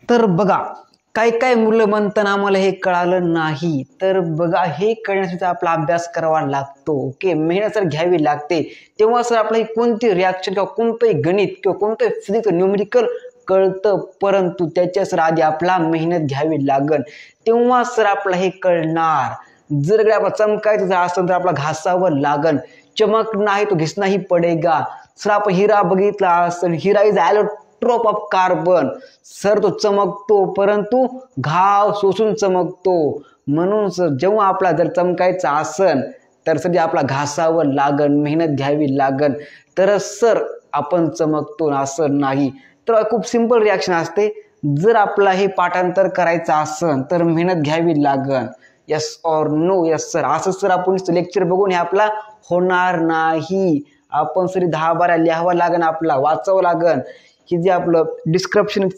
तर बघा काय काय मुलं म्हणताना आम्हाला हे कळालं नाही, तर बघा हे कळण्यासाठी आपला अभ्यास करावा लागतो. ओके, मेहनत सर घ्यावी लागते, तेव्हा सर आपल्याला कोणती रिॲक्शन किंवा कोणतंही गणित किंवा कोणतंही फिजिकल न्यूमेरिकल कळतं. परंतु त्याच्या सर आधी आपला मेहनत घ्यावी लागल, तेव्हा सर आपला हे कळणार. जर आपला चमकायचं असेल तर आपला घासावं लागल, चमक नाही तो घिसना ही पडेगा. सर आपण हिरा बघितला असेल, हिरा is drop of carbon. Sir तो चमकतो परंतु घाव सोसून चमकतो. म्हणून सर जेव्हा आपला जर चमकायचा असन तर सर आपला घासावं लागन, मेहनत घ्यावी लागन, तर सर आपण चमकतो, असं नाही. तर खूप सिंपल रिॲक्शन असते. जर आपला हे पाठांतर करायचं असन तर मेहनत घ्यावी लागन. Yes or no? Yes sir. असं सर आपण लेक्चर बघून हे आपला होणार नाही. आपण सर 10-12 लिहावं लागन, आपला वाचावं लागन. हे जे आपलं डिस्क्रिप्शन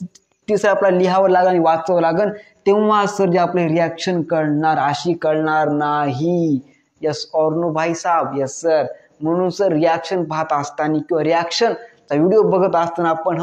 ते सर आपल्याला लिहावं लागेल आणि वाचावं लागेल, तेव्हा सर जे आपले रिॲक्शन कळणार, अशी कळणार नाही. यस ऑर नो भाई साहब? Yes sir. म्हणून सर रिॲक्शन पाहत असताना किंवा रिॲक्शनचा व्हिडिओ बघत असताना आपण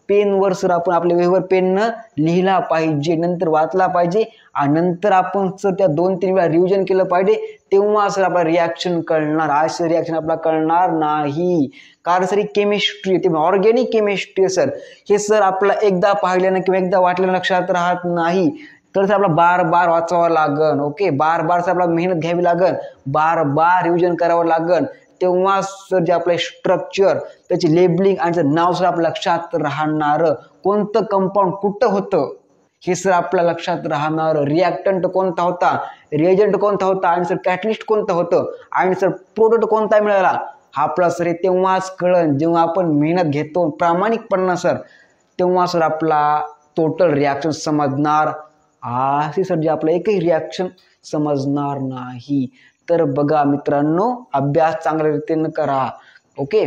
पेनवर सर आपण आपल्या वहीवर पेननं लिहिला पाहिजे, नंतर वाचला पाहिजे आणि नंतर आपण सर त्या 2-3 वेळा रिव्हिजन केलं पाहिजे, तेव्हा सर आपला रिॲक्शन कळणार. आज रिॲक्शन आपल्याला कळणार नाही, कारण सर ही केमिस्ट्री, ते ऑर्गॅनिक केमिस्ट्री सर. हे सर आपला एकदा पाहिल्यानं किंवा एकदा वाटल्यानं लक्षात राहत नाही, तर सर आपला बार बार वाचावं लागन. ओके, बार बार सर आपल्याला मेहनत घ्यावी लागन, बार बार रिव्हिजन करावं लागन, तेव्हा सर जे आपलं स्ट्रक्चर, त्याची लेबलिंग आणि नाव सर आपल्या लक्षात राहणार. कोणतं कंपाऊंड कुठं होतं हे सर आपल्या लक्षात राहणार. रिॲक्टंट कोणता होता, रिएजंट कोणता होता आणि सर कॅटलिस्ट कोणतं होतं आणि सर प्रोडक्ट कोणता मिळाला, आपला सर तेव्हाच कळन जेव्हा आपण मेहनत घेतो प्रामाणिकपणा सर, तेव्हा सर आपला टोटल रिॲक्शन समजणार. असे सर जे आपलं एकही रिॲक्शन समजणार नाही. तर बघा मित्रांनो, अभ्यास चांगल्या रीतीने करा. ओके,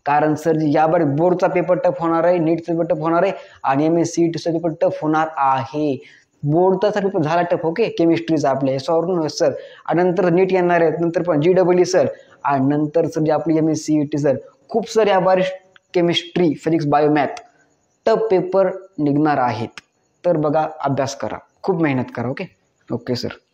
कारण सर यावर बोर्डचा पेपर टफ होणार आहे, नीटचा पेपर टफ होणार आहे आणि MSCETचा पेपर टफ होणार आहे. बोर्डचा पेपर झाला टफ. ओके, केमिस्ट्रीचा आपल्या सर, आणि नंतर नीट येणार आहे, नंतर पण GEE सर, आणि नंतर सर जे आपली MSCET सर, खूप सर यावर केमिस्ट्री, फिजिक्स, बायोमॅथ टफ पेपर निघणार आहेत. तर बघा, अभ्यास करा, खूप मेहनत करा. Okay okay sir.